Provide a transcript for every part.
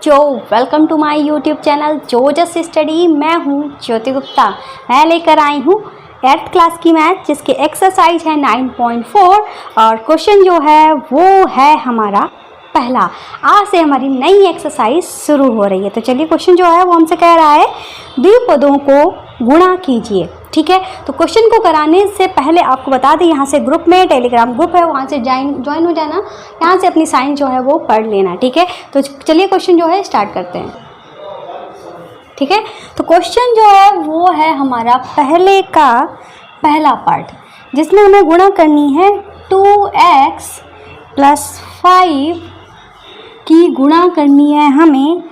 बच्चों, welcome to my YouTube channel जोजस study. मैं हूँ ज्योति गुप्ता। मैं लेकर आई हूँ 8th क्लास की मैथ जिसकी एक्सरसाइज है 9.4 और क्वेश्चन जो है वो है हमारा पहला। आज से हमारी नई एक्सरसाइज शुरू हो रही है। तो चलिए, क्वेश्चन जो है वो हमसे कह रहा है द्विपदों को गुणा कीजिए। ठीक है, तो क्वेश्चन को कराने से पहले आपको बता दें, यहाँ से ग्रुप में टेलीग्राम ग्रुप है, वहाँ से ज्वाइन हो जाना, यहाँ से अपनी साइन जो है वो पढ़ लेना। ठीक है, तो चलिए क्वेश्चन जो है स्टार्ट करते हैं। ठीक है, तो क्वेश्चन जो है वो है हमारा पहले का पहला पार्ट, जिसमें हमें गुणा करनी है 2x + 5 की गुणा करनी है हमें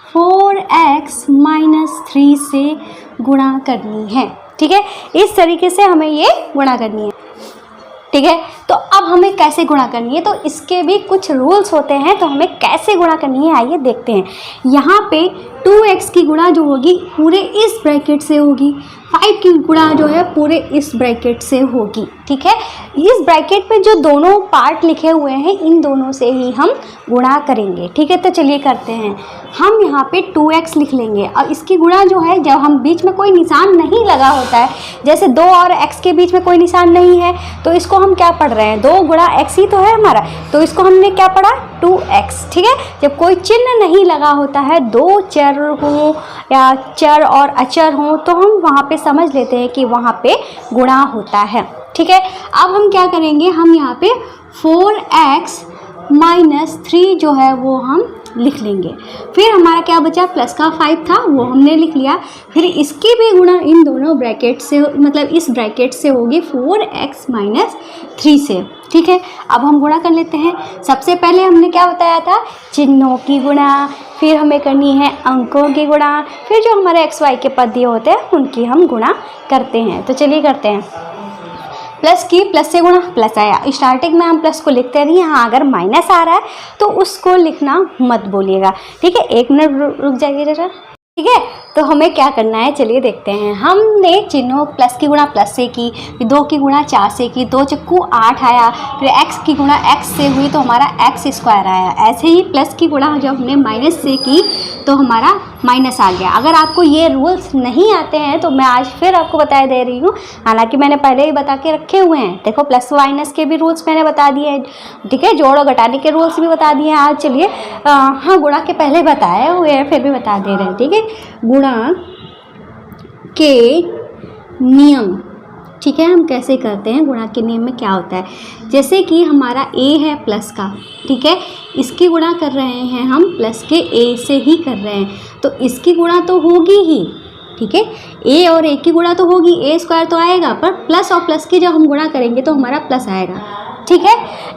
4x - 3 से गुणा करनी है। ठीक है, इस तरीके से हमें ये गुणा करनी है। ठीक है, तो अब हमें कैसे गुणा करनी है, तो इसके भी कुछ रूल्स होते हैं। तो हमें कैसे गुणा करनी है आइए देखते हैं। यहाँ पे 2x की गुणा जो होगी पूरे इस ब्रैकेट से होगी, 5 की गुणा जो है पूरे इस ब्रैकेट से होगी। ठीक है, इस ब्रैकेट में जो दोनों पार्ट लिखे हुए हैं इन दोनों से ही हम गुणा करेंगे। ठीक है, तो चलिए करते हैं। हम यहाँ पे 2x लिख लेंगे और इसकी गुणा जो है, जब हम बीच में कोई निशान नहीं लगा होता है, जैसे 2 और x के बीच में कोई निशान नहीं है, तो इसको हम क्या पढ़ रहे हैं, 2 × x ही तो है हमारा, तो इसको हमने क्या पढ़ा 2x। ठीक है, जब कोई चिन्ह नहीं लगा होता है, 2 चर हों या चर और अचर हों, तो हम वहाँ पे समझ लेते हैं कि वहाँ पे गुणा होता है। ठीक है, अब हम क्या करेंगे, हम यहाँ पे 4x - 3 जो है वो हम लिख लेंगे। फिर हमारा क्या बचा, प्लस का 5 था वो हमने लिख लिया। फिर इसकी भी गुणा इन दोनों ब्रैकेट से, मतलब इस ब्रैकेट से होगी 4x - 3 से। ठीक है, अब हम गुणा कर लेते हैं। सबसे पहले हमने क्या बताया था, चिन्हों की गुणा, फिर हमें करनी है अंकों की गुणा, फिर जो हमारे x y के पद दिए होते हैं उनकी हम गुणा करते हैं। तो चलिए करते हैं। प्लस की प्लस से गुणा, प्लस आया, स्टार्टिंग में हम प्लस को लिखते रहिए। हाँ, अगर माइनस आ रहा है तो उसको लिखना मत बोलिएगा। ठीक है, 1 मिनट रुक जाइए जरा। ठीक है, तो हमें क्या करना है चलिए देखते हैं। हमने चिन्हों प्लस की गुणा प्लस से की, फिर 2 की गुणा 4 से की, 2 चक्कू 8 आया, फिर x की गुणा x से हुई तो हमारा x² आया। ऐसे ही प्लस की गुणा जब हमने माइनस से की तो हमारा माइनस आ गया। अगर आपको ये रूल्स नहीं आते हैं तो मैं आज फिर आपको बता दे रही हूँ, हालांकि मैंने पहले ही बता के रखे हुए हैं। देखो, प्लस माइनस के भी रूल्स मैंने बता दिए हैं। ठीक है, जोड़ और घटाने के रूल्स भी बता दिए हैं। आज चलिए, हाँ, गुणा के पहले बताए हुए हैं फिर भी बता दे रहे हैं। ठीक है, गुणा के नियम। ठीक है, हम कैसे करते हैं, गुणा के नियम में क्या होता है, जैसे कि हमारा a है प्लस का, ठीक है, इसकी गुणा कर रहे हैं हम प्लस के a से ही कर रहे हैं, तो इसकी गुणा तो होगी ही। ठीक है, a और a की गुणा तो होगी, a² तो आएगा, पर प्लस और प्लस की जब हम गुणा करेंगे तो हमारा प्लस आएगा। ठीक है,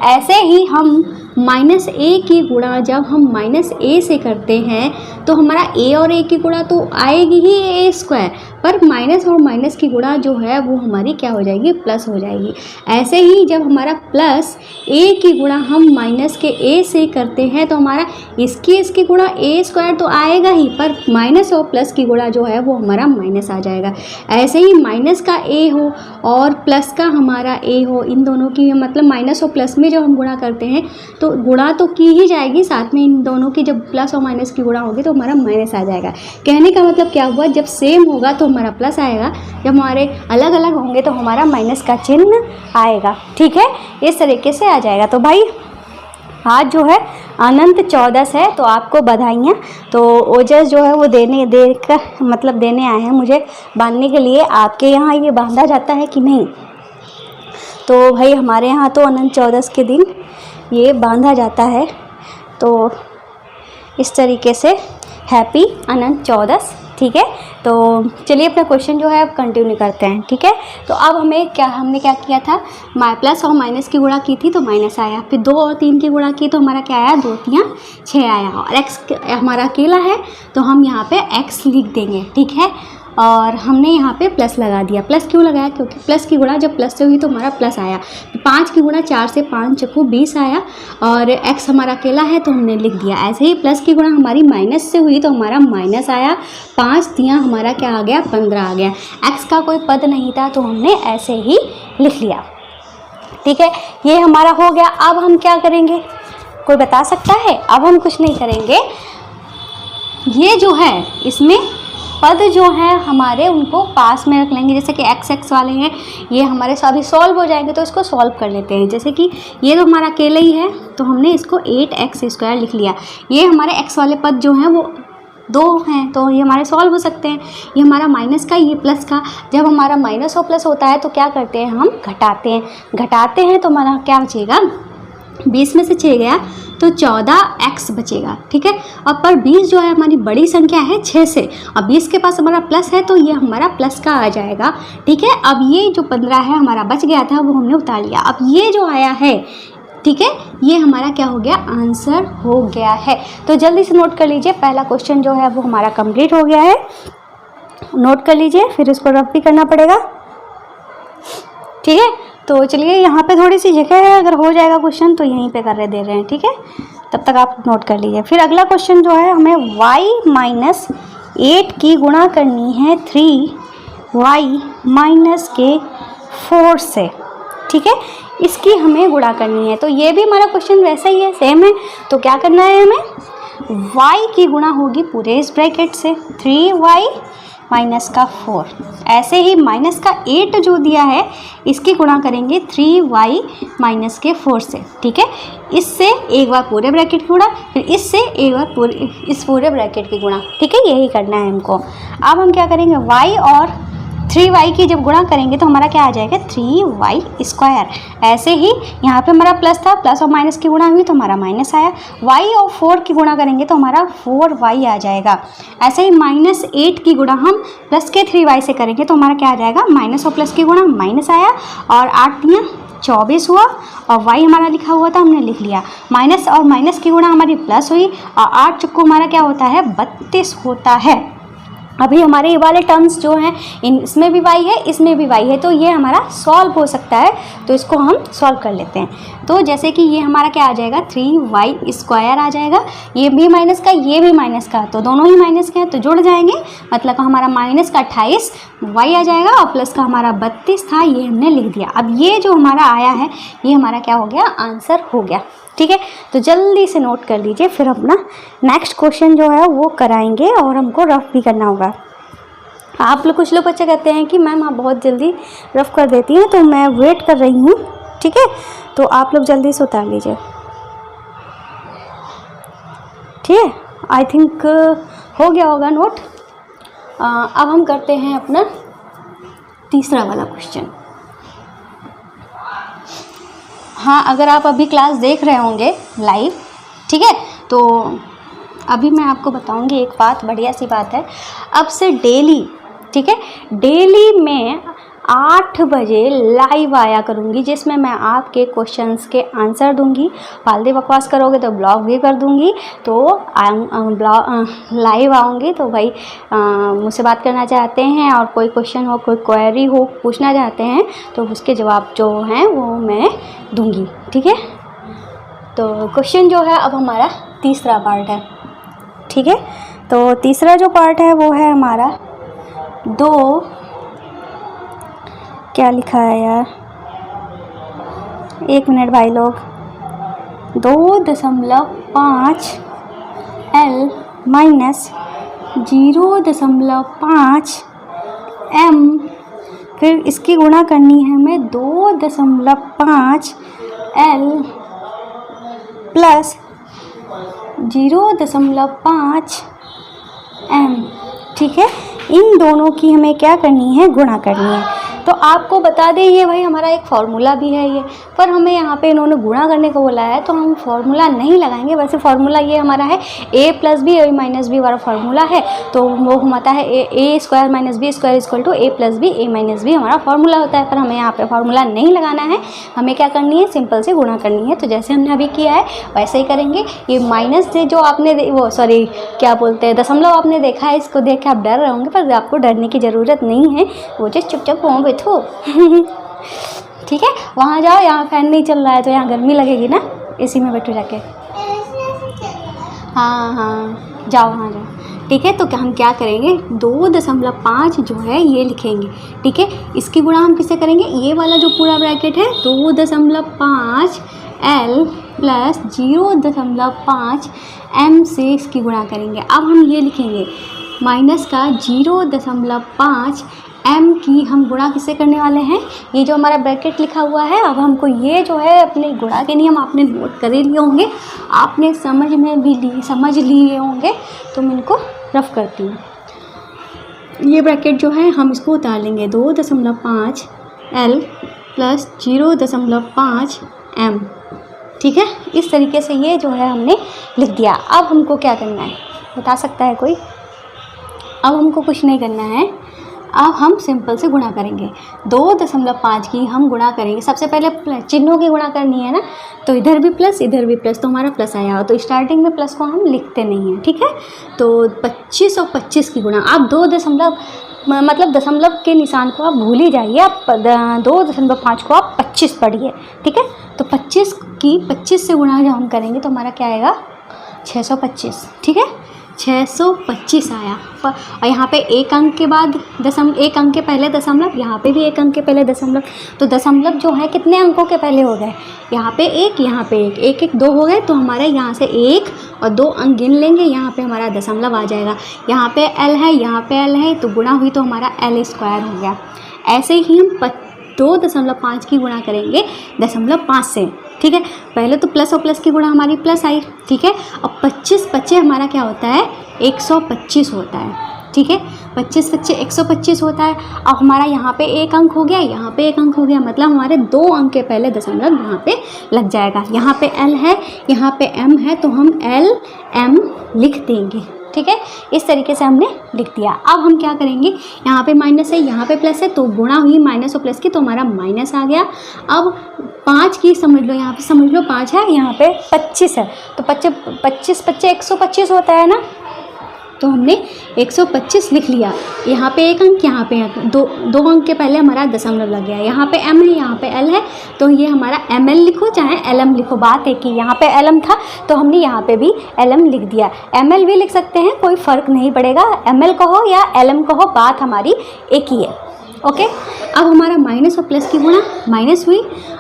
ऐसे ही हम -a की गुणा जब हम -a से करते हैं तो हमारा a और a की गुणा तो आएगी ही a², पर माइनस और माइनस की गुणा जो है वो हमारी क्या हो जाएगी, प्लस हो जाएगी। ऐसे ही जब हमारा प्लस a की गुणा हम माइनस के a से करते हैं तो हमारा इसकी गुणा a² तो आएगा ही, पर माइनस और प्लस की गुणा जो है वो हमारा माइनस आ जाएगा। ऐसे ही माइनस का a हो और प्लस का हमारा a हो, इन दोनों की मतलब माइनस और प्लस में जब हम गुणा करते हैं तो गुणा तो की ही जाएगी, साथ में इन दोनों की जब प्लस और माइनस की गुणा होगी तो हमारा माइनस आ जाएगा। कहने का मतलब क्या हुआ, जब सेम होगा तो हमारा प्लस आएगा, जब हमारे अलग अलग होंगे तो हमारा माइनस का चिन्ह आएगा। ठीक है, इस तरीके से आ जाएगा। तो भाई आज जो है अनंत 14 है, तो आपको बधाइयाँ। तो ओजस जो है वो देने आए हैं मुझे बांधने के लिए। आपके यहाँ ये बांधा जाता है कि नहीं? तो भाई हमारे यहाँ तो अनंत 14 के दिन ये बांधा जाता है। तो इस तरीके से हैप्पी अनंत 14। ठीक है, तो चलिए अपना क्वेश्चन जो है अब कंटिन्यू करते हैं। ठीक है, तो अब हमने क्या किया था, प्लस और माइनस की गुणा की थी तो माइनस आया, फिर 2 और 3 की गुणा की तो हमारा क्या आया, 2 × 3 = 6 आया, और x हमारा अकेला है तो हम यहाँ पे x लिख देंगे। ठीक है, और हमने यहाँ पे प्लस लगा दिया। प्लस क्यों लगाया, क्योंकि प्लस की गुणा जब प्लस से हुई तो हमारा प्लस आया। 5 की गुणा 4 से 5 चक्कू 20 आया, और x हमारा अकेला है तो हमने लिख दिया। ऐसे ही प्लस की गुणा हमारी माइनस से हुई तो हमारा माइनस आया, 5 × 3 हमारा क्या आ गया, 15 आ गया। x का कोई पद नहीं था तो हमने ऐसे ही लिख लिया। ठीक है, ये हमारा हो गया। अब हम क्या करेंगे, कोई बता सकता है? अब हम कुछ नहीं करेंगे, ये जो है इसमें पद जो है हमारे उनको पास में रख लेंगे, जैसे कि एक्स एक्स वाले हैं ये हमारे सभी सॉल्व हो जाएंगे, तो इसको सॉल्व कर लेते हैं। जैसे कि ये तो हमारा अकेले ही है तो हमने इसको 8x² लिख लिया। ये हमारे x वाले पद जो हैं वो 2 हैं तो ये हमारे सॉल्व हो सकते हैं। ये हमारा माइनस का, ये प्लस का। जब हमारा माइनस और प्लस होता है तो क्या करते हैं, हम घटाते हैं तो हमारा क्या बचेगा, 20 में से 6 गया तो 14x बचेगा। ठीक है, और पर 20 जो है हमारी बड़ी संख्या है 6 से, अब 20 के पास हमारा प्लस है तो ये हमारा प्लस का आ जाएगा। ठीक है, अब ये जो 15 है हमारा बच गया था वो हमने उतार लिया। अब ये जो आया है, ठीक है, ये हमारा क्या हो गया, आंसर हो गया है। तो जल्दी से नोट कर लीजिए, पहला क्वेश्चन जो है वो हमारा कंप्लीट हो गया है। नोट कर लीजिए, फिर इसको रफ भी करना पड़ेगा। ठीक है, तो चलिए यहाँ पे थोड़ी सी जगह है, अगर हो जाएगा क्वेश्चन तो यहीं पे कर दे रहे हैं। ठीक है, तब तक आप नोट कर लीजिए। फिर अगला क्वेश्चन जो है, हमें y - 8 की गुणा करनी है 3y - 4 से। ठीक है, इसकी हमें गुणा करनी है। तो ये भी हमारा क्वेश्चन वैसा ही है, सेम है। तो क्या करना है, हमें y की गुणा होगी पूरे इस ब्रैकेट से 3y - 4। ऐसे ही -8 जो दिया है इसकी गुणा करेंगे 3y - 4 से। ठीक है, इससे एक बार पूरे ब्रैकेट की गुणा, फिर इससे एक बार इस पूरे ब्रैकेट की गुणा। ठीक है, यही करना है हमको। अब हम क्या करेंगे, y और 3y की जब गुणा करेंगे तो हमारा क्या आ जाएगा, 3y²। ऐसे ही यहाँ पे हमारा प्लस था, प्लस और माइनस की गुणा हुई तो हमारा माइनस आया। y और 4 की गुणा करेंगे तो हमारा 4y आ जाएगा। ऐसे ही -8 की गुणा हम प्लस के 3y से करेंगे तो हमारा क्या आ जाएगा, माइनस और प्लस की गुणा माइनस आया, और 8 दिया 24 हुआ, और y हमारा लिखा हुआ था हमने लिख लिया। माइनस और माइनस की गुणा हमारी प्लस हुई, और 8 चुक्को हमारा क्या होता है, 32 होता है। अभी हमारे ये वाले टर्म्स जो हैं इसमें भी y है, इसमें भी y है, तो ये हमारा सॉल्व हो सकता है। तो इसको हम सॉल्व कर लेते हैं। तो जैसे कि ये हमारा क्या आ जाएगा, 3y² आ जाएगा। ये भी माइनस का, ये भी माइनस का, तो दोनों ही माइनस के हैं तो जुड़ जाएंगे। मतलब हमारा माइनस का 28 y आ जाएगा, और प्लस का हमारा 32 था, ये हमने लिख दिया। अब ये जो हमारा आया है ये हमारा क्या हो गया, आंसर हो गया। ठीक है, तो जल्दी से नोट कर लीजिए, फिर अपना नेक्स्ट क्वेश्चन जो है वो कराएंगे और हमको रफ भी करना होगा। आप लोग, कुछ लोग बच्चे कहते हैं कि मैम आप बहुत जल्दी रफ कर देती हैं, तो मैं वेट कर रही हूँ। ठीक है, तो आप लोग जल्दी से उतार लीजिए। ठीक है, आई थिंक हो गया होगा नोट। अब हम करते हैं अपना तीसरा वाला क्वेश्चन। हाँ, अगर आप अभी क्लास देख रहे होंगे लाइव, ठीक है, तो अभी मैं आपको बताऊंगी एक बात, बढ़िया सी बात है। अब से डेली, ठीक है, डेली मैं 8 बजे लाइव आया करूँगी, जिसमें मैं आपके क्वेश्चंस के आंसर दूंगी। फालतू बकवास करोगे तो ब्लॉग भी कर दूंगी। तो लाइव आऊँगी तो भाई मुझसे बात करना चाहते हैं और कोई क्वेश्चन हो, कोई क्वेरी हो, पूछना चाहते हैं तो उसके जवाब जो हैं वो मैं दूंगी। ठीक है, तो क्वेश्चन जो है अब हमारा तीसरा पार्ट है। ठीक है, तो तीसरा जो पार्ट है वो है हमारा क्या लिखा है यार, 1 मिनट भाई लोग, 2.5 L - 0.5 M, फिर इसकी गुणा करनी है हमें 2.5 L प्लस 0.5 M। ठीक है, इन दोनों की हमें क्या करनी है, गुणा करनी है। तो आपको बता दें ये भाई हमारा एक फार्मूला भी है ये, पर हमें यहाँ पे इन्होंने गुणा करने को बोला है तो हम फार्मूला नहीं लगाएंगे। वैसे फार्मूला ये हमारा है a + b a - b वाला फार्मूला है, तो वो हमारा है a² - b² = a + b a - b हमारा फार्मूला होता है। पर हमें यहाँ पे फार्मूला नहीं लगाना है, हमें क्या करनी है, सिंपल से गुणा करनी है। तो जैसे हमने अभी किया है वैसे ही करेंगे। ये माइनस से जो आपने क्या बोलते हैं, दशमलव आपने देखा है, इसको देख के आप डर रहे होंगे, पर आपको डरने की ज़रूरत नहीं है। वो जो चुपचाप वहाँ बैठो ठीक है, वहाँ जाओ, यहाँ फैन नहीं चल रहा है तो यहाँ गर्मी लगेगी ना, इसी में बैठो जाके। हाँ, जाओ वहाँ जाओ। ठीक है, तो हम क्या करेंगे, 2.5 जो है ये लिखेंगे। ठीक है, इसकी गुणा हम किससे करेंगे, ये वाला जो पूरा ब्रैकेट है 2.5 L प्लस 0.5 m से इसकी गुणा करेंगे। अब हम ये लिखेंगे माइनस का 0.5 m की हम गुणा किससे करने वाले हैं, ये जो हमारा ब्रैकेट लिखा हुआ है। अब हमको ये जो है अपने गुणा के नियम आपने नोट कर ही लिए होंगे, आपने समझ लिए होंगे, तो मैं इनको रफ करती हूँ। ये ब्रैकेट जो है हम इसको उतार लेंगे, 2.5 L प्लस 0.5 m, ठीक है। इस तरीके से ये जो है हमने लिख दिया। अब हमको क्या करना है बता सकता है कोई? अब हमको कुछ नहीं करना है, अब हम सिंपल से गुणा करेंगे। 2.5 की हम गुणा करेंगे, सबसे पहले चिन्हों की गुणा करनी है ना, तो इधर भी प्लस इधर भी प्लस, तो हमारा प्लस आया हो, तो स्टार्टिंग में प्लस को हम लिखते नहीं हैं, ठीक है। तो 25 और 25 की गुणा, आप 2 दशमलव के निशान को आप भूल ही जाइए, आप 2.5 को आप 25 पढ़िए, ठीक है। तो 25 की 25 से गुणा जब हम करेंगे तो हमारा क्या आएगा, 625, ठीक है। 625 आया। और यहाँ पे एक अंक के बाद एक अंक के पहले दशमलव, यहाँ पे भी एक अंक के पहले दशमलव, तो दशमलव जो है कितने अंकों के पहले हो गए, यहाँ पे एक, यहाँ पे एक, एक एक 2 हो गए, तो हमारे यहाँ से 1 और 2 अंक गिन लेंगे, यहाँ पे हमारा दशमलव आ जाएगा। यहाँ पे L है, यहाँ पे L है, तो गुणा हुई तो हमारा L स्क्वायर हो गया। ऐसे ही हम 2.5 की गुणा करेंगे 0.5 से, ठीक है। पहले तो प्लस और प्लस की गुणा हमारी प्लस आई, ठीक है। अब 25 हमारा क्या होता है, 125 होता है, ठीक है। 25 125 होता है। अब हमारा यहाँ पे एक अंक हो गया, यहाँ पे एक अंक हो गया, मतलब हमारे 2 अंक के पहले दशमलव यहाँ पे लग जाएगा। यहाँ पे L है, यहाँ पे M है, तो हम L M लिख देंगे, ठीक है। इस तरीके से हमने लिख दिया। अब हम क्या करेंगे, यहाँ पे माइनस है, यहाँ पे प्लस है, तो गुणा हुई माइनस और प्लस की, तो हमारा माइनस आ गया। अब 5 की समझ लो, यहाँ पे समझ लो 5 है, यहाँ पे 25 है, तो 25 125 होता है ना, तो हमने 125 लिख लिया। यहाँ पे एक अंक, यहाँ पे दो अंक के पहले हमारा दशमलव लग गया। यहाँ पे M है, यहाँ पे L है, तो ये हमारा ML लिखो चाहे LM लिखो, बात एक ही। यहाँ पे LM था तो हमने यहाँ पे भी LM लिख दिया। ML भी लिख सकते हैं, कोई फ़र्क नहीं पड़ेगा, ML कहो या LM कहो, बात हमारी एक ही है, ओके। अब हमारा माइनस और प्लस की गुणा माइनस हुई,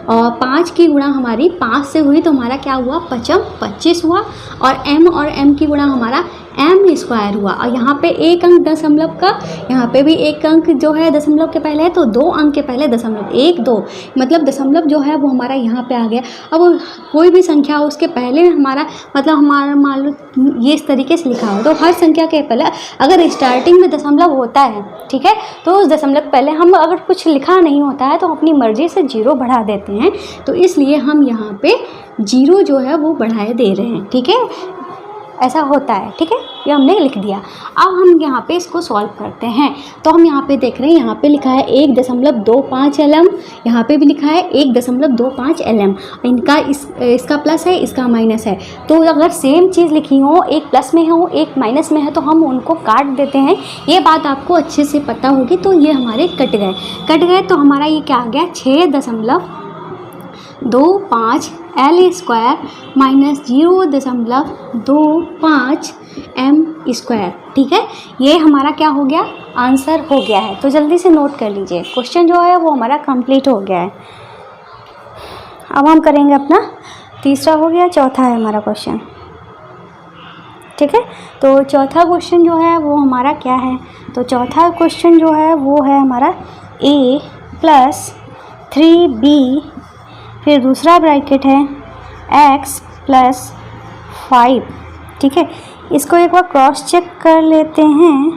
और 5 की गुणा हमारी 5 से हुई, तो हमारा क्या हुआ, 25 हुआ। और M की गुणा हमारा M स्क्वायर हुआ। और यहाँ पे एक अंक दशमलव का, यहाँ पे भी एक अंक जो है दशमलव के पहले है, तो 2 अंक के पहले दशमलव, 1 2, मतलब दशमलव जो है वो हमारा यहाँ पे आ गया। अब कोई भी संख्या हो उसके पहले हमारा, मतलब हमारा मान लो ये इस तरीके से लिखा हो, तो हर संख्या के पहले अगर स्टार्टिंग में दशमलव होता है, ठीक है, तो उस दशमलव पहले हम अगर कुछ लिखा नहीं होता है तो अपनी मर्जी से 0 बढ़ा देते हैं, तो इसलिए हम यहाँ पे 0 जो है वो बढ़ाए दे रहे हैं, ठीक है, ऐसा होता है, ठीक है। ये हमने लिख दिया। अब हम यहाँ पे इसको सॉल्व करते हैं, तो हम यहाँ पे देख रहे हैं, यहाँ पे लिखा है 1.25 LM, यहाँ पे भी लिखा है 1.25 LM। इनका इसका प्लस है, इसका माइनस है, तो अगर सेम चीज़ लिखी हो, एक प्लस में हो एक माइनस में है, तो हम उनको काट देते हैं। ये बात आपको अच्छे से पता होगी। तो ये हमारे कट गए, तो हमारा ये क्या आ गया, 6.25 L square minus 0.25 M square, ठीक है। ये हमारा क्या हो गया, आंसर हो गया है। तो जल्दी से नोट कर लीजिए, क्वेश्चन जो है वो हमारा कंप्लीट हो गया है। अब हम करेंगे अपना तीसरा, हो गया, चौथा है हमारा क्वेश्चन, ठीक है। तो चौथा क्वेश्चन जो है वो हमारा क्या है, तो चौथा क्वेश्चन जो है वो है हमारा A प्लस 3B, फिर दूसरा ब्रैकेट है x प्लस 5, ठीक है। इसको एक बार क्रॉस चेक कर लेते हैं,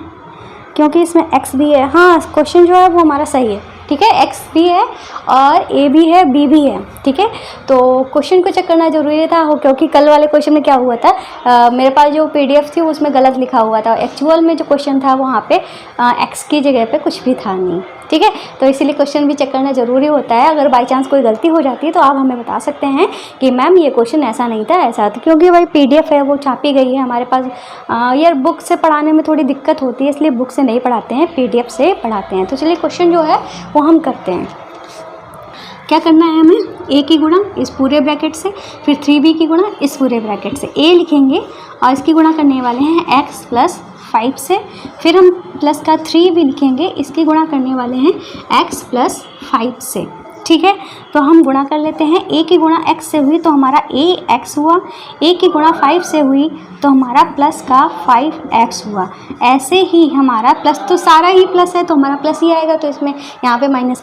क्योंकि इसमें x भी है। हाँ, क्वेश्चन जो है वो हमारा सही है, ठीक है, x भी है और a भी है, b भी है, ठीक है। तो क्वेश्चन को चेक करना जरूरी था, क्योंकि कल वाले क्वेश्चन में क्या हुआ था, मेरे पास जो PDF थी उसमें गलत लिखा हुआ था, एक्चुअल में जो क्वेश्चन था वहाँ पे x की जगह पे कुछ भी था नहीं, ठीक है। तो इसीलिए क्वेश्चन भी चेक करना ज़रूरी होता है। अगर बाई चांस कोई गलती हो जाती है तो आप हमें बता सकते हैं कि मैम ये क्वेश्चन ऐसा नहीं था, ऐसा था, क्योंकि भाई PDF है वो छापी गई है हमारे पास। यार बुक से पढ़ाने में थोड़ी दिक्कत होती है, इसलिए बुक से नहीं पढ़ाते हैं, PDF से पढ़ाते हैं। तो चलिए क्वेश्चन जो है वो हम करते हैं। क्या करना है हमें, A की गुणा इस पूरे ब्रैकेट से, फिर 3B की गुणा इस पूरे ब्रैकेट से, A लिखेंगे और इसकी गुणा करने वाले हैं x प्लस 5 से, फिर हम प्लस का 3 भी लिखेंगे, इसकी गुणा करने वाले हैं x प्लस 5 से, ठीक है, तो हम गुणा कर लेते हैं। a की गुणा x से हुई तो हमारा ax हुआ, a की गुणा 5 से हुई तो हमारा प्लस का 5x हुआ। ऐसे ही हमारा प्लस, तो सारा ही प्लस है तो हमारा प्लस ही आएगा, तो इसमें यहाँ पे माइनस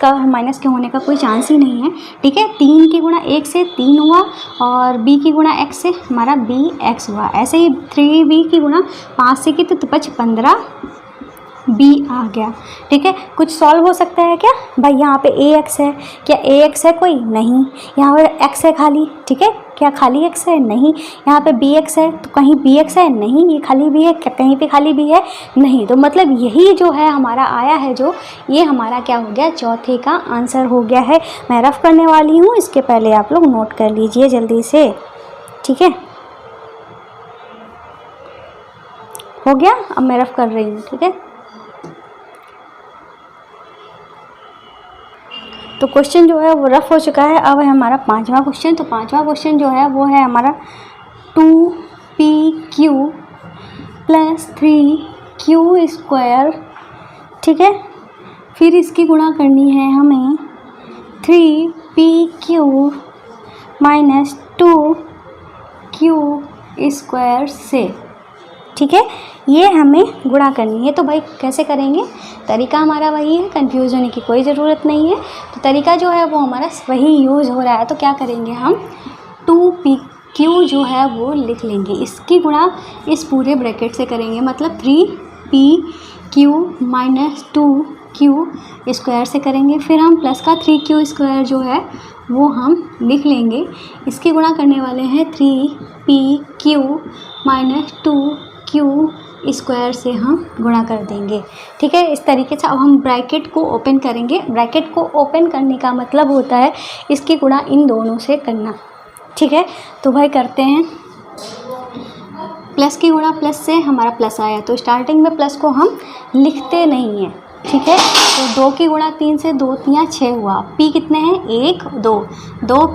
के होने का कोई चांस ही नहीं है। ठीक है, 3 की गुणा 1 से 3 हुआ और b की गुणा x से हमारा bx हुआ। ऐसे ही 3b की गुणा 5 से की तो 15 b आ गया। ठीक है, कुछ सॉल्व हो सकता है क्या भाई? यहाँ पे ax है, क्या ax है कोई? नहीं। यहाँ पे x है खाली, ठीक है, क्या खाली x है? नहीं। यहाँ पे bx है तो कहीं bx है? नहीं। ये खाली b है, क्या कहीं पे खाली b है? नहीं। तो मतलब यही जो है हमारा आया है, जो ये हमारा क्या हो गया, चौथे का आंसर हो गया है। मैं रफ करने वाली हूँ, इसके पहले आप लोग नोट कर लीजिए जल्दी से। ठीक है, हो गया? अब मैं रफ कर रही हूँ। ठीक है, तो क्वेश्चन जो है वो रफ हो चुका है। अब है हमारा 5वां क्वेश्चन। तो 5वां क्वेश्चन जो है वो है हमारा 2pq प्लस 3q स्क्वायर। ठीक है, फिर इसकी गुणा करनी है हमें 3pq माइनस 2q स्क्वायर से। ठीक है, ये हमें गुणा करनी है। तो भाई कैसे करेंगे? तरीका हमारा वही है, कंफ्यूज होने की कोई ज़रूरत नहीं है। तो तरीका जो है वो हमारा वही यूज़ हो रहा है। तो क्या करेंगे हम, 2pq जो है वो लिख लेंगे, इसकी गुणा इस पूरे ब्रैकेट से करेंगे, मतलब 3pq माइनस 2q स्क्वायर से करेंगे। फिर हम प्लस का 3q स्क्वायर जो है वो हम लिख लेंगे, इसकी गुणा करने वाले हैं 3pq माइनस 2q स्क्वायर से हम गुणा कर देंगे। ठीक है, इस तरीके से अब हम ब्रैकेट को ओपन करेंगे। ब्रैकेट को ओपन करने का मतलब होता है इसकी गुणा इन दोनों से करना। ठीक है, तो भाई करते हैं। प्लस की गुणा प्लस से हमारा प्लस आया, तो स्टार्टिंग में प्लस को हम लिखते नहीं हैं। ठीक है, तो 2 की गुणा 3 से 2 3 6 हुआ। p कितने हैं? 1 2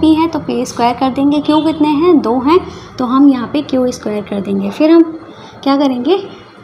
p है तो p स्क्वायर कर देंगे। q कितने हैं? 2 हैं, तो हम यहाँ पे q स्क्वायर कर देंगे। फिर हम क्या करेंगे,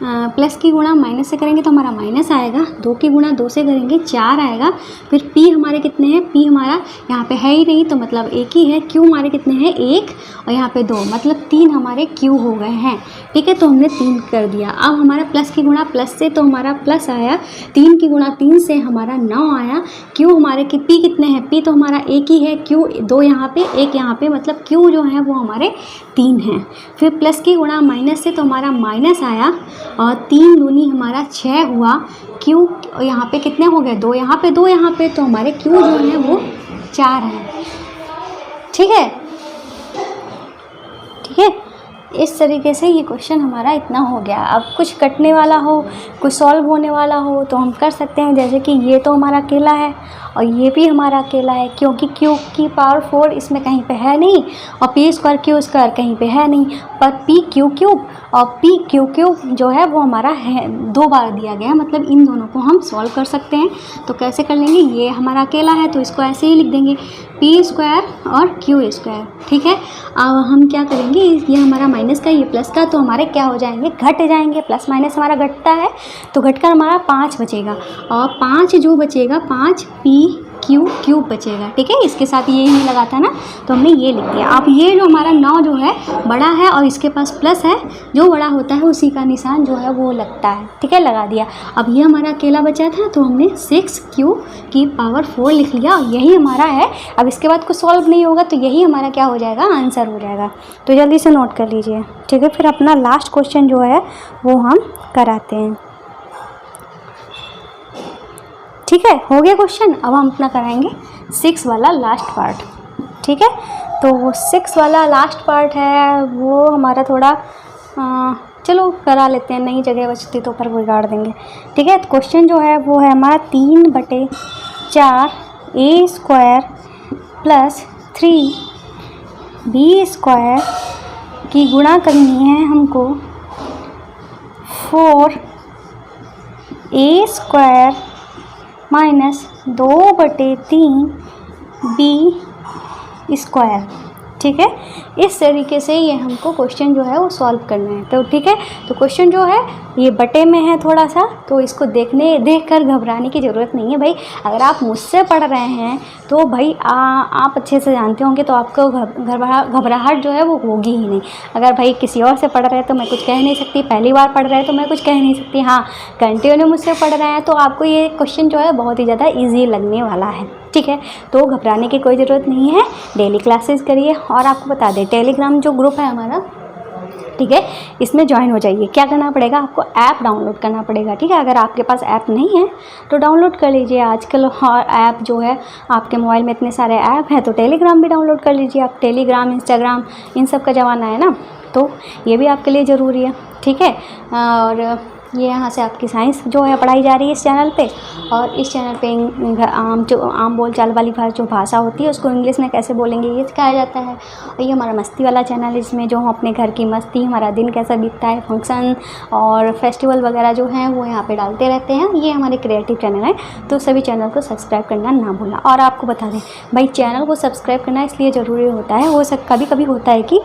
प्लस की गुणा माइनस से करेंगे तो हमारा माइनस आएगा। 2 की गुणा 2 से करेंगे 4 आएगा। फिर p हमारे कितने हैं? p हमारा यहाँ पे है ही नहीं तो मतलब एक ही है। q हमारे कितने हैं? 1 और यहाँ पे 2, मतलब 3 हमारे q हो गए हैं। ठीक है, तो हमने 3 कर दिया। अब हमारा प्लस की गुणा प्लस से तो हमारा प्लस आया, 3 की गुणा 3 से हमारा 9 आया। q हमारे p कितने हैं? p तो हमारा एक ही है, q 2 यहाँ पे 1 यहाँ पे, मतलब q जो है वो हमारे 3 हैं। फिर प्लस की गुणा माइनस से तो हमारा माइनस आया और 3 दूनी हमारा 6 हुआ। q यहाँ पे कितने हो गए? 2 यहाँ पे 2 यहाँ पे, तो हमारे q जो है वो 4 हैं। ठीक है, ठीक है, इस तरीके से ये क्वेश्चन हमारा इतना हो गया। अब कुछ कटने वाला हो, कुछ सॉल्व होने वाला हो तो हम कर सकते हैं। जैसे कि ये तो हमारा अकेला है और ये भी हमारा अकेला है, क्योंकि q की पावर 4 इसमें कहीं पे है नहीं और p स्क्वायर q स्क्वायर कहीं पे है नहीं, पर p q क्यूब और p q क्यूब जो है वो हमारा है 2 बार दिया गया है, मतलब इन दोनों को हम सॉल्व कर सकते हैं। तो कैसे कर लेंगे, ये हमारा अकेला है तो इसको ऐसे ही लिख देंगे, p स्क्वायर और q स्क्वायर। ठीक है, अब हम क्या करेंगे, ये हमारा माइनस का, ये प्लस का, तो हमारे क्या हो जाएंगे, घट जाएंगे। प्लस माइनस हमारा घटता है तो घटकर हमारा 5 बचेगा और 5 जो बचेगा 5p q क्यूब बचेगा। ठीक है, इसके साथ ये नहीं लगा था ना तो हमने ये लिख दिया। अब ये जो हमारा 9 जो है बड़ा है और इसके पास प्लस है, जो बड़ा होता है उसी का निशान जो है वो लगता है। ठीक है, लगा दिया। अब ये हमारा अकेला बचा था तो हमने 6q की पावर 4 लिख लिया और यही हमारा है। अब इसके बाद कुछ सॉल्व नहीं होगा तो यही हमारा क्या हो जाएगा, आंसर हो जाएगा। तो जल्दी से नोट कर लीजिए। ठीक है, फिर अपना लास्ट क्वेश्चन जो है वो हम कराते हैं। ठीक है, हो गया क्वेश्चन। अब हम अपना कराएंगे 6 वाला लास्ट पार्ट। ठीक है, तो वो 6 वाला लास्ट पार्ट है वो हमारा थोड़ा चलो करा लेते हैं, नई जगह बचती तो पर बिगाड़ देंगे। ठीक है, तो क्वेश्चन जो है वो है हमारा 3/4 a square plus 3b square की गुणा करनी है हमको 4a square minus 2/3b square. ठीक है, इस तरीके से ये हमको क्वेश्चन जो है वो सॉल्व करना है। तो ठीक है, तो क्वेश्चन जो है ये बटे में है थोड़ा सा, तो इसको देख कर घबराने की ज़रूरत नहीं है भाई। अगर आप मुझसे पढ़ रहे हैं तो भाई आप अच्छे से जानते होंगे, तो आपको घबराहट जो है वो होगी ही नहीं। अगर भाई किसी और से पढ़ रहे हैं तो मैं कुछ कह नहीं सकती, पहली बार पढ़ रहे हैं तो मैं कुछ कह नहीं सकती। हाँ, कंटिन्यू मुझसे पढ़ रहे हैं तो आपको ये क्वेश्चन जो है बहुत ही ज़्यादा ईजी लगने वाला है। ठीक है, तो घबराने की कोई ज़रूरत नहीं है। डेली क्लासेस करिए। और आपको बता दें, टेलीग्राम जो ग्रुप है हमारा, ठीक है, इसमें ज्वाइन हो जाइए। क्या करना पड़ेगा, आपको ऐप डाउनलोड करना पड़ेगा। ठीक है, अगर आपके पास ऐप नहीं है तो डाउनलोड कर लीजिए। आजकल ऐप जो है आपके मोबाइल में इतने सारे ऐप हैं, तो टेलीग्राम भी डाउनलोड कर लीजिए आप। टेलीग्राम, इंस्टाग्राम, इन सब का ज़माना है ना, तो ये भी आपके लिए ज़रूरी है। ठीक है, और ये यहाँ से आपकी साइंस जो है पढ़ाई जा रही है इस चैनल पे। और इस चैनल पे आम बोलचाल वाली जो भाषा होती है उसको इंग्लिश में कैसे बोलेंगे ये सिखाया जाता है। और ये हमारा मस्ती वाला चैनल है, इसमें जो हम अपने घर की मस्ती, हमारा दिन कैसा बीतता है, फंक्शन और फेस्टिवल वगैरह जो हैं वो यहाँ पे डालते रहते हैं। ये हमारे क्रिएटिव चैनल है, तो सभी चैनल को सब्सक्राइब करना ना भूलना। और आपको बता दें भाई, चैनल को सब्सक्राइब करना इसलिए ज़रूरी होता है, वो कभी कभी होता है कि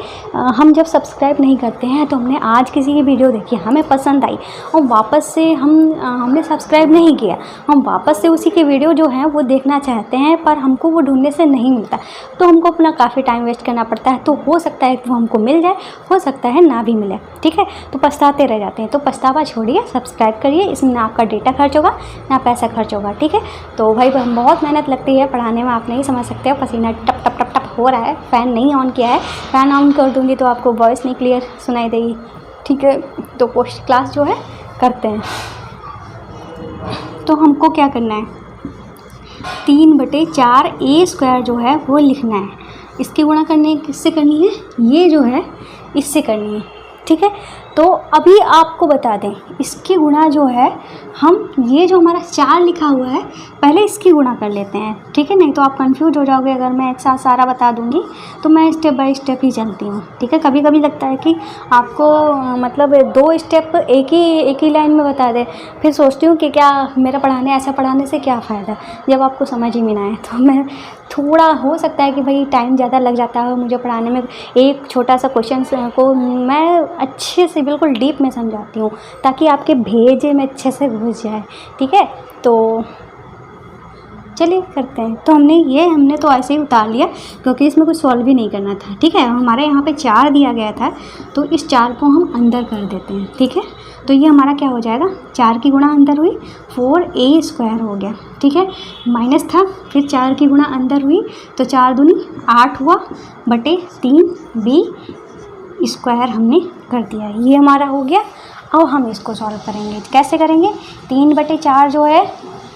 हम जब सब्सक्राइब नहीं करते हैं तो हमने आज किसी की वीडियो देखी, हमें पसंद आई, और वापस से हमने सब्सक्राइब नहीं किया, हम वापस से उसी की वीडियो जो है वो देखना चाहते हैं, पर हमको वो ढूंढने से नहीं मिलता, तो हमको अपना काफ़ी टाइम वेस्ट करना पड़ता है। तो हो सकता है कि वो हमको मिल जाए, हो सकता है ना भी मिले। ठीक है, तो पछताते रह जाते हैं। तो पछतावा छोड़िए, सब्सक्राइब करिए। इसमें ना आपका डेटा खर्च होगा ना पैसा खर्च होगा। ठीक है, तो भाई बहुत मेहनत लगती है पढ़ाने में, आप नहीं समझ सकते हो। पसीना टप टप टप टप हो रहा है। फ़ैन नहीं ऑन किया है, फ़ैन ऑन कर दूँगी तो आपको वॉइस नहीं क्लियर सुनाई देगी। ठीक है, तो पोस्ट क्लास जो है करते हैं। तो हमको क्या करना है, 3/4 A² जो है वो लिखना है। इसकी गुणा करने किससे करनी है, ये जो है इससे करनी है। ठीक है, तो अभी आपको बता दें, इसकी गुणा जो है हम ये जो हमारा 4 लिखा हुआ है पहले इसकी गुणा कर लेते हैं। ठीक है, नहीं तो आप कंफ्यूज हो जाओगे अगर मैं एक साथ सारा बता दूंगी, तो मैं स्टेप बाय स्टेप ही चलती हूँ। ठीक है, कभी कभी लगता है कि आपको मतलब 2 स्टेप एक ही लाइन में बता दे, फिर सोचती हूँ कि क्या मेरा ऐसा पढ़ाने से क्या फ़ायदा जब आपको समझ ही में ना आए। तो मैं थोड़ा, हो सकता है कि भाई टाइम ज़्यादा लग जाता है मुझे पढ़ाने में, एक छोटा सा क्वेश्चन को मैं अच्छे से बिल्कुल डीप में समझाती हूँ ताकि आपके भेजे में अच्छे से घुस जाए। ठीक है, तो चलिए करते हैं। तो हमने तो ऐसे ही उतार लिया क्योंकि इसमें कुछ सॉल्व भी नहीं करना था। ठीक है, हमारे यहाँ पे 4 दिया गया था, तो इस 4 को हम अंदर कर देते हैं। ठीक है, तो ये हमारा क्या हो जाएगा, 4 की गुणा अंदर हुई 4A² हो गया। ठीक है, माइनस था, फिर 4 की गुणा अंदर हुई तो 4 दूनी 8 हुआ, बटे 3B² हमने कर दिया। ये हमारा हो गया। अब हम इसको सॉल्व करेंगे। कैसे करेंगे, 3/4 जो है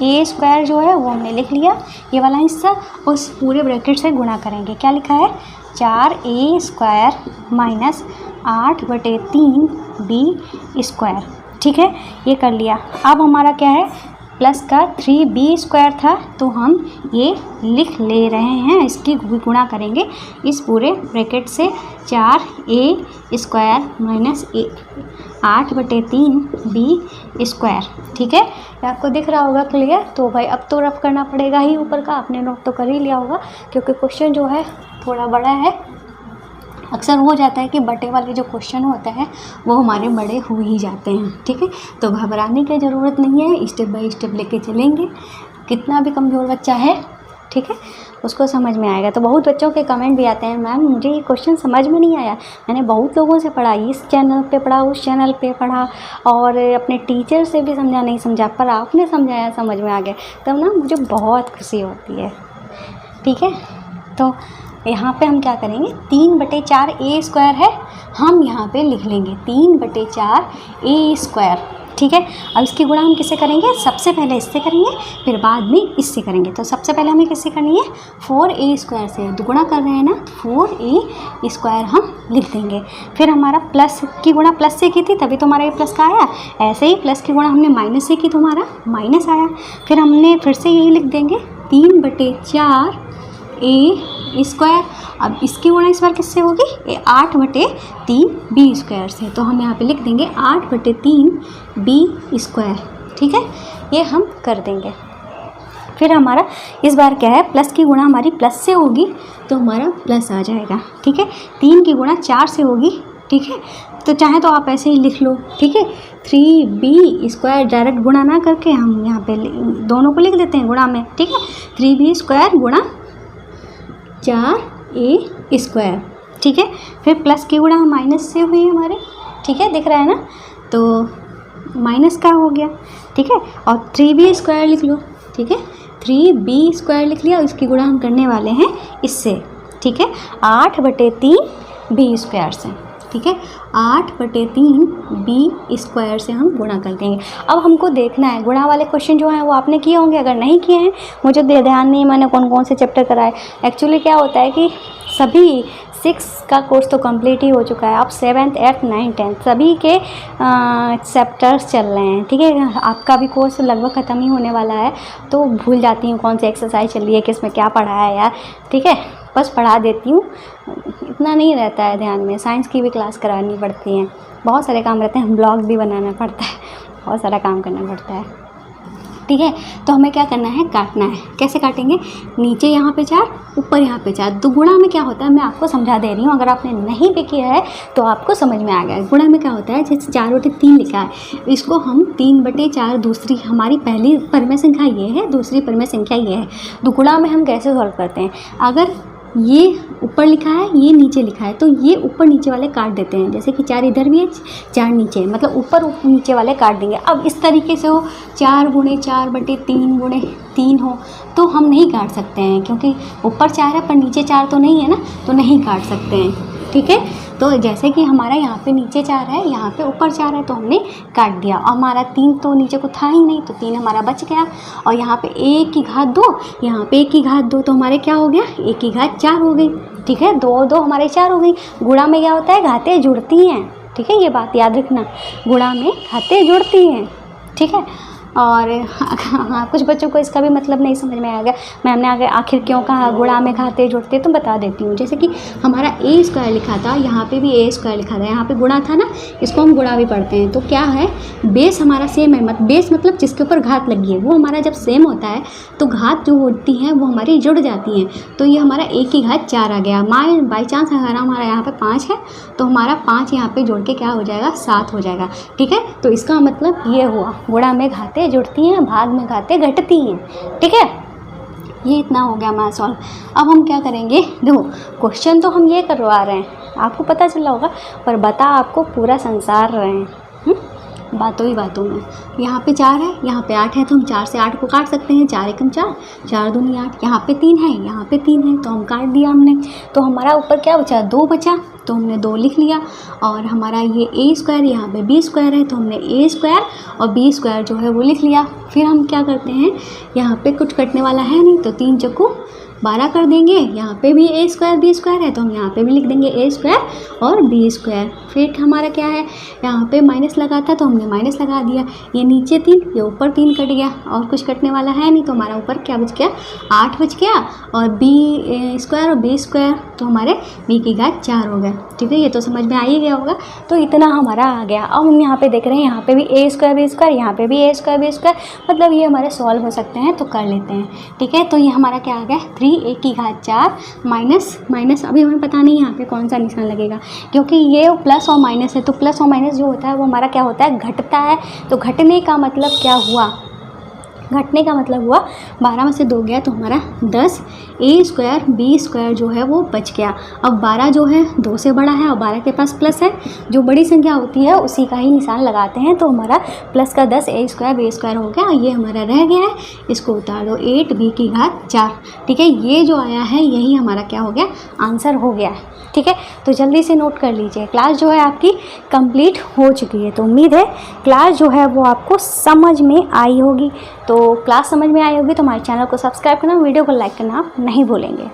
A² जो है वो हमने लिख लिया, ये वाला हिस्सा, उस पूरे ब्रैकेट से गुणा करेंगे। क्या लिखा है, 4A² माइनस 8/3B²। ठीक है, ये कर लिया। अब हमारा क्या है, प्लस का 3B² था, तो हम ये लिख ले रहे हैं, इसकी गुणा करेंगे इस पूरे ब्रैकेट से। 4A² minus 8/3B²। ठीक है, ये आपको दिख रहा होगा क्लियर। तो भाई अब तो रफ करना पड़ेगा ही, ऊपर का आपने नोट तो कर ही लिया होगा क्योंकि क्वेश्चन जो है थोड़ा बड़ा है। अक्सर हो जाता है कि बटे वाले जो क्वेश्चन होते हैं वो हमारे बड़े हो ही जाते हैं। ठीक है, तो घबराने की ज़रूरत नहीं है, स्टेप बाय स्टेप लेके चलेंगे। कितना भी कमज़ोर बच्चा है, ठीक है, उसको समझ में आएगा। तो बहुत बच्चों के कमेंट भी आते हैं, मैम मुझे ये क्वेश्चन समझ में नहीं आया। मैंने बहुत लोगों से पढ़ा, इस चैनल पे पढ़ा, उस चैनल पे पढ़ा, और अपने टीचर से भी समझा नहीं समझा, पर आपने समझाया समझ में आ गया, तब ना मुझे बहुत खुशी होती है। ठीक है, तो यहाँ पे हम क्या करेंगे, 3/4 A² है, हम यहाँ पे लिख लेंगे 3/4 A²। ठीक है, अब इसकी गुणा हम किससे करेंगे, सबसे पहले इससे करेंगे, फिर बाद में इससे करेंगे। तो सबसे पहले हमें किससे करनी है, 4A² से। गुणा कर रहे हैं ना, 4A² हम लिख देंगे। फिर हमारा प्लस की गुणा प्लस से की थी, तभी तो हमारा ये प्लस का आया। ऐसे ही प्लस की गुणा हमने माइनस से की तो हमारा माइनस आया। फिर हमने फिर से यही लिख देंगे 3/4 A²। अब इसकी गुणा इस बार किससे होगी, 8/3B² से। तो हम यहाँ पे लिख देंगे 8/3B²। ठीक है, ये हम कर देंगे। फिर हमारा इस बार क्या है, प्लस की गुणा हमारी प्लस से होगी तो हमारा प्लस आ जाएगा, ठीक है। 3 की गुणा 4 से होगी, ठीक है। तो चाहे तो आप ऐसे ही लिख लो, ठीक है। 3b² डायरेक्ट गुणा ना करके हम यहाँ पे दोनों को लिख देते हैं गुणा में, ठीक है। 3b² गुणा 4a², ठीक है। फिर प्लस की गुणा माइनस से हुई हमारे, ठीक है, दिख रहा है ना, तो माइनस का हो गया, ठीक है। और 3b² लिख लो, ठीक है। 3b² लिख लिया, इसकी गुणा हम करने वाले हैं इससे, ठीक है, 8/3 b² से, ठीक है। 8/3 b² से हम गुणा कर देंगे। अब हमको देखना है गुणा वाले क्वेश्चन जो हैं वो आपने किए होंगे, अगर नहीं किए हैं मुझे ध्यान नहीं मैंने कौन कौन से चैप्टर कराए। एक्चुअली क्या होता है कि सभी 6 का कोर्स तो कंप्लीट ही हो चुका है, अब 7th 8th 9th 10th सभी के चैप्टर्स चल रहे हैं, ठीक है। आपका भी कोर्स लगभग ख़त्म ही होने वाला है, तो भूल जाती हूँ कौन सी एक्सरसाइज चल रही है, किस में क्या पढ़ा है यार, ठीक है। बस पढ़ा देती हूँ, इतना नहीं रहता है ध्यान में। साइंस की भी क्लास करानी पड़ती है, बहुत सारे काम रहते हैं, ब्लॉग भी बनाना पड़ता है, बहुत सारा काम करना पड़ता है, ठीक है। तो हमें क्या करना है, काटना है। कैसे काटेंगे, नीचे यहाँ पे 4, ऊपर यहाँ पे 4। तो गुणा में क्या होता है मैं आपको समझा दे रही हूँ, अगर आपने नहीं भी किया है तो आपको समझ में आ गया। गुणा में क्या होता है, जैसे 4/3 लिखा है, इसको हम 3/4, दूसरी हमारी पहली परिमेय संख्या ये है, दूसरी परिमेय संख्या ये है। तो गुणा में हम कैसे सॉल्व करते हैं, अगर ये ऊपर लिखा है ये नीचे लिखा है तो ये ऊपर नीचे वाले काट देते हैं, जैसे कि 4 इधर भी है 4 नीचे, मतलब ऊपर नीचे वाले काट देंगे। अब इस तरीके से हो 4 × 4/3 × 3 हो तो हम नहीं काट सकते हैं, क्योंकि ऊपर 4 है पर नीचे 4 तो नहीं है ना, तो नहीं काट सकते हैं, ठीक है। तो जैसे कि हमारा यहाँ पे नीचे 4 है, यहाँ पे ऊपर 4 है, तो हमने काट दिया। और हमारा 3 तो नीचे को था ही नहीं, तो 3 हमारा बच गया। और यहाँ पे 1 की घात 2, यहाँ पे 1 की घात 2, तो हमारे क्या हो गया, 1 की घात 4 हो गई, ठीक है। 2 2 हमारे 4 हो गई। गुणा में क्या होता है, घातें जुड़ती हैं, ठीक है, ये बात याद रखना, गुणा में घातें जुड़ती हैं, ठीक है। और हाँ, कुछ बच्चों को इसका भी मतलब नहीं समझ में आ गया, मैम ने आगे आखिर क्यों कहा गुणा में घाते जुड़ते, तो बता देती हूँ। जैसे कि हमारा a² लिखा था, यहाँ पे भी a² लिखा था, यहाँ पे गुणा था ना, इसको हम गुणा भी पढ़ते हैं। तो क्या है, बेस हमारा सेम है, बेस मतलब जिसके ऊपर घात लगी है वो हमारा जब सेम होता है तो घात जो होती हैं वो हमारी जुड़ जाती हैं। तो ये हमारा 1 की घात 4 आ गया। बाई चांस अगर हमारा यहाँ पे 5 है तो हमारा 5 यहाँ पे जोड़ के क्या हो जाएगा, 7 हो जाएगा, ठीक है। तो इसका मतलब ये हुआ, गुणा में घाते जुड़ती हैं, भाग में घातें घटती हैं, ठीक है। ये इतना हो गया हमारा सॉल्व। अब हम क्या करेंगे, देखो क्वेश्चन तो हम ये करवा रहे हैं, आपको पता चला होगा, पर बता आपको पूरा संसार रहे हैं बातों ही बातों में। यहाँ पे 4 है, यहाँ पे 8 है, तो हम 4 से 8 को काट सकते हैं, 4 एकम 4, 4 दूनी 8। यहाँ पे 3 है, यहाँ पे 3 है, तो हम काट दिया हमने। तो हमारा ऊपर क्या बचा, 2 बचा, तो हमने 2 लिख लिया। और हमारा ये a², यहाँ पे b² है, तो हमने a² और b² जो है वो लिख लिया। फिर हम क्या करते हैं, यहाँ पे कुछ कटने वाला है नहीं, तो 3 चक्कू 12 कर देंगे। यहाँ पे भी a² b² है, तो हम यहाँ पे भी लिख देंगे a² और b²। फिर हमारा क्या है, यहाँ पे माइनस लगा था तो हमने माइनस लगा दिया। ये नीचे 3, ये ऊपर 3 कट गया, और कुछ कटने वाला है नहीं, तो हमारा ऊपर क्या बच गया, 8 बच गया। और b² और b², तो हमारे b की घात 4 हो गया, ठीक है। ये तो समझ में आ ही गया होगा। तो इतना हमारा आ गया। अब हम यहाँ पे देख रहे हैं, यहाँ पे भी a² b², यहाँ पे भी a² b², मतलब ये हमारे सॉल्व हो सकते हैं, तो कर लेते हैं, ठीक है। तो ये हमारा क्या आ गया, 3 1 की घात 4 माइनस अभी हमें पता नहीं यहाँ पे कौन सा निशान लगेगा, क्योंकि ये प्लस और माइनस है, तो प्लस और माइनस जो होता है वो हमारा क्या होता है, घटता है। तो घटने का मतलब क्या हुआ, घटने का मतलब हुआ 12 में से 2 गया, तो हमारा 10 a² b² जो है वो बच गया। अब 12 जो है 2 से बड़ा है और 12 के पास प्लस है, जो बड़ी संख्या होती है उसी का ही निशान लगाते हैं। तो हमारा प्लस का 10 a² b² हो गया, ये हमारा रह गया है, इसको उतार दो, 8 b की घात 4, ठीक है। ये जो आया है यही हमारा क्या हो गया, आंसर हो गया है, ठीक है। तो जल्दी से नोट कर लीजिए, क्लास जो है आपकी कंप्लीट हो चुकी है। तो उम्मीद है क्लास जो है वो आपको समझ में आई होगी। तो क्लास समझ में आई होगी तो हमारे चैनल को सब्सक्राइब करना, वीडियो को लाइक करना आप नहीं भूलेंगे।